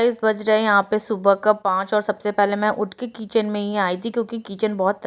Guys बज रहे हैं यहाँ पे सुबह का 5 और सबसे पहले मैं उठ के किचन में ही आई थी क्योंकि किचन बहुत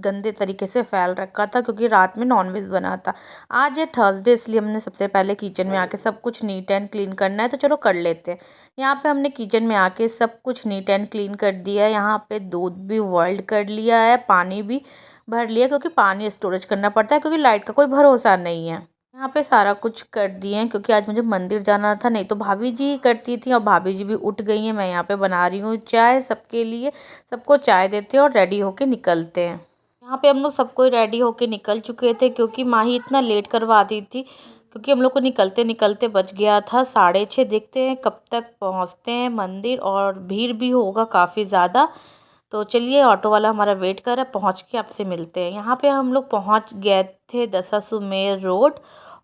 गंदे तरीके से फैल रखा था क्योंकि रात में नॉनवेज बना था। आज है थर्सडे इसलिए हमने सबसे पहले किचन में आके सब कुछ नीट एंड क्लीन करना है तो चलो कर लेते हैं। यहाँ पे हमने किचन में आके सब कुछ नीट एंड क्लीन कर दिया है। यहाँ पे दूध भी बॉइल्ड कर लिया है, पानी भी भर लिया क्योंकि पानी स्टोरेज करना पड़ता है क्योंकि लाइट का कोई भरोसा नहीं है। यहाँ पे सारा कुछ कर दिए हैं क्योंकि आज मुझे मंदिर जाना था, नहीं तो भाभी जी ही करती थी और भाभी जी भी उठ गई हैं। मैं यहाँ पे बना रही हूँ चाय सबके लिए, सबको चाय देते हैं और रेडी होके निकलते हैं। यहाँ पे हम लोग सबको रेडी होके निकल चुके थे क्योंकि माँ ही इतना लेट करवा दी थी क्योंकि हम लोग को निकलते निकलते बज गया था 6:30। देखते हैं कब तक पहुँचते हैं मंदिर, और भीड़ भी होगा काफ़ी ज़्यादा। तो चलिए ऑटो वाला हमारा वेट कर रहा है, पहुँच के आपसे मिलते हैं। यहाँ पे हम लोग पहुँच गए थे दशाश्वमेध रोड,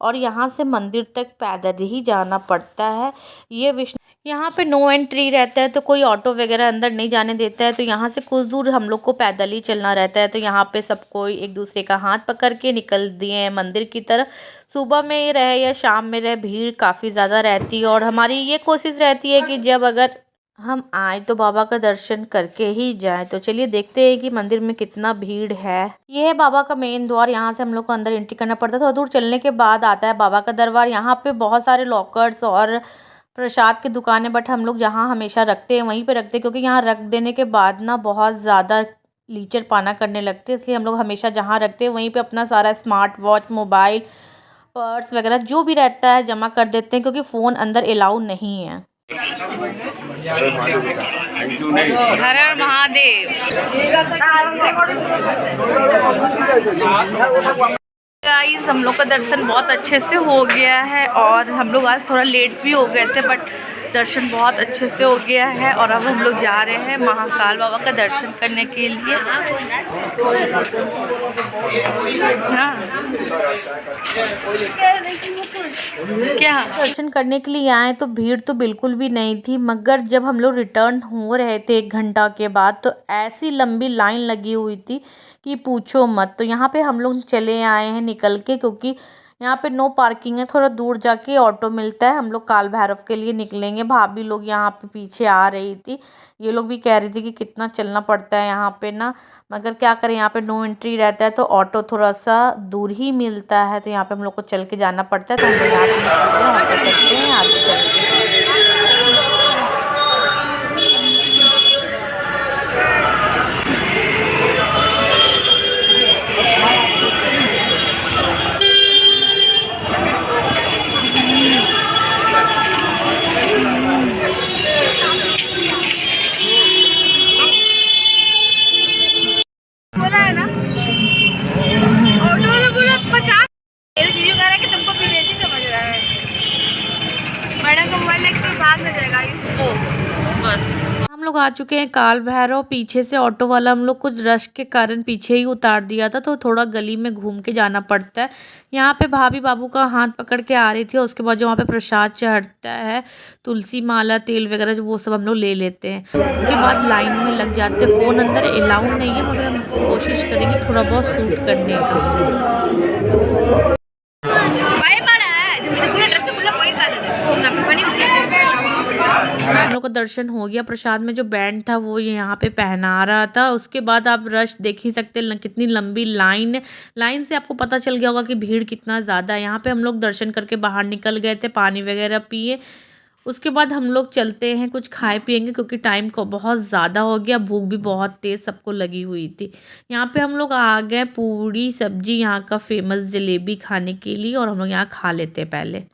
और यहाँ से मंदिर तक पैदल ही जाना पड़ता है। ये विष्णु यहाँ पे नो एंट्री रहता है तो कोई ऑटो वगैरह अंदर नहीं जाने देता है, तो यहाँ से कुछ दूर हम लोग को पैदल ही चलना रहता है। तो यहाँ पे सब कोई एक दूसरे का हाथ पकड़ के निकल दिए हैं मंदिर की तरफ। सुबह में रहे या शाम में रहे भीड़ काफ़ी ज़्यादा रहती है, और हमारी ये कोशिश रहती है कि जब अगर हम आए तो बाबा का दर्शन करके ही जाएं। तो चलिए देखते हैं कि मंदिर में कितना भीड़ है। ये है बाबा का मेन द्वार, यहाँ से हम लोग को अंदर एंट्री करना पड़ता है। थोड़ा दूर चलने के बाद आता है बाबा का दरबार। यहाँ पे बहुत सारे लॉकर्स और प्रसाद की दुकानें, बट हम लोग जहाँ हमेशा रखते हैं वहीं पे रखते हैं क्योंकि यहाँ रख देने के बाद ना बहुत ज़्यादा लीचर पाना करने लगते हैं, इसलिए हम लोग हमेशा जहाँ रखते हैं वहीं पे अपना सारा स्मार्ट वॉच, मोबाइल, पर्स वगैरह जो भी रहता है जमा कर देते हैं क्योंकि फ़ोन अंदर अलाउ नहीं है। हर हर महादेव। गाइस हम लोग का दर्शन बहुत अच्छे से हो गया है, और हम लोग आज थोड़ा लेट भी हो गए थे बट दर्शन बहुत अच्छे से हो गया है। और अब हम लोग जा रहे हैं महाकाल बाबा का दर्शन करने के लिए। हाँ क्या दर्शन करने के लिए आए तो भीड़ तो बिल्कुल भी नहीं थी, मगर जब हम लोग रिटर्न हो रहे थे 1 घंटा के बाद तो ऐसी लंबी लाइन लगी हुई थी कि पूछो मत। तो यहाँ पे हम लोग चले आए हैं निकल के क्योंकि यहाँ पे नो पार्किंग है, थोड़ा दूर जाके ऑटो मिलता है। हम लोग काल भैरव के लिए निकलेंगे। भाभी लोग यहाँ पे पीछे आ रही थी, ये लोग भी कह रही थी कि कितना चलना पड़ता है यहाँ पे ना, मगर क्या करें यहाँ पे नो एंट्री रहता है तो ऑटो थोड़ा सा दूर ही मिलता है, तो यहाँ पे हम लोग को चल के जाना पड़ता है। तो हम लोग यहाँ से निकलते हैं, ऑटो करते हैं आगे चल के। हम लोग आ चुके हैं काल भैरव। पीछे से ऑटो वाला हम लोग कुछ रश के कारण पीछे ही उतार दिया था, तो थोड़ा गली में घूम के जाना पड़ता है। यहाँ पे भाभी बाबू का हाथ पकड़ के आ रही थी, और उसके बाद जो वहाँ पे प्रसाद चढ़ता है, तुलसी माला, तेल वगैरह जो वो सब हम लोग ले लेते हैं। उसके बाद लाइन में लग जाते हैं। फ़ोन अंदर अलाउड नहीं है मगर हम कोशिश करेंगे थोड़ा बहुत शूट करने का। हम लोग का दर्शन हो गया। प्रसाद में जो बैंड था वो यहाँ पे पहना रहा था। उसके बाद आप रश देख ही सकते हैं, कितनी लंबी लाइन से आपको पता चल गया होगा कि भीड़ कितना ज़्यादा है। यहाँ पे हम लोग दर्शन करके बाहर निकल गए थे, पानी वगैरह पिए। उसके बाद हम लोग चलते हैं, कुछ खाए पियेंगे क्योंकि टाइम को बहुत ज़्यादा हो गया, भूख भी बहुत तेज़ सबको लगी हुई थी। यहाँ पे हम लोग आ गए पूड़ी सब्जी, यहाँ का फेमस जलेबी खाने के लिए, और हम लोग यहाँ खा लेते हैं पहले।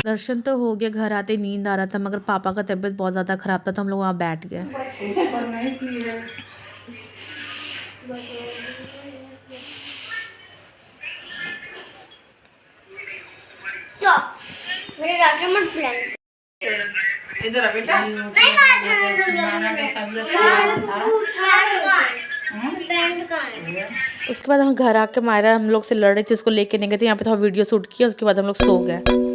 दर्शन तो हो गया, घर आते नींद आ रहा था मगर पापा का तबीयत बहुत ज़्यादा ख़राब था तो हम लोग वहाँ बैठ गए। इधर आ बेटा। उसके बाद हम घर आके मायरा हम लोग से लड़ रही थी, उसको लेके नहीं गए थे, यहाँ पे थोड़ा वीडियो शूट किया, उसके बाद हम लोग सो गए।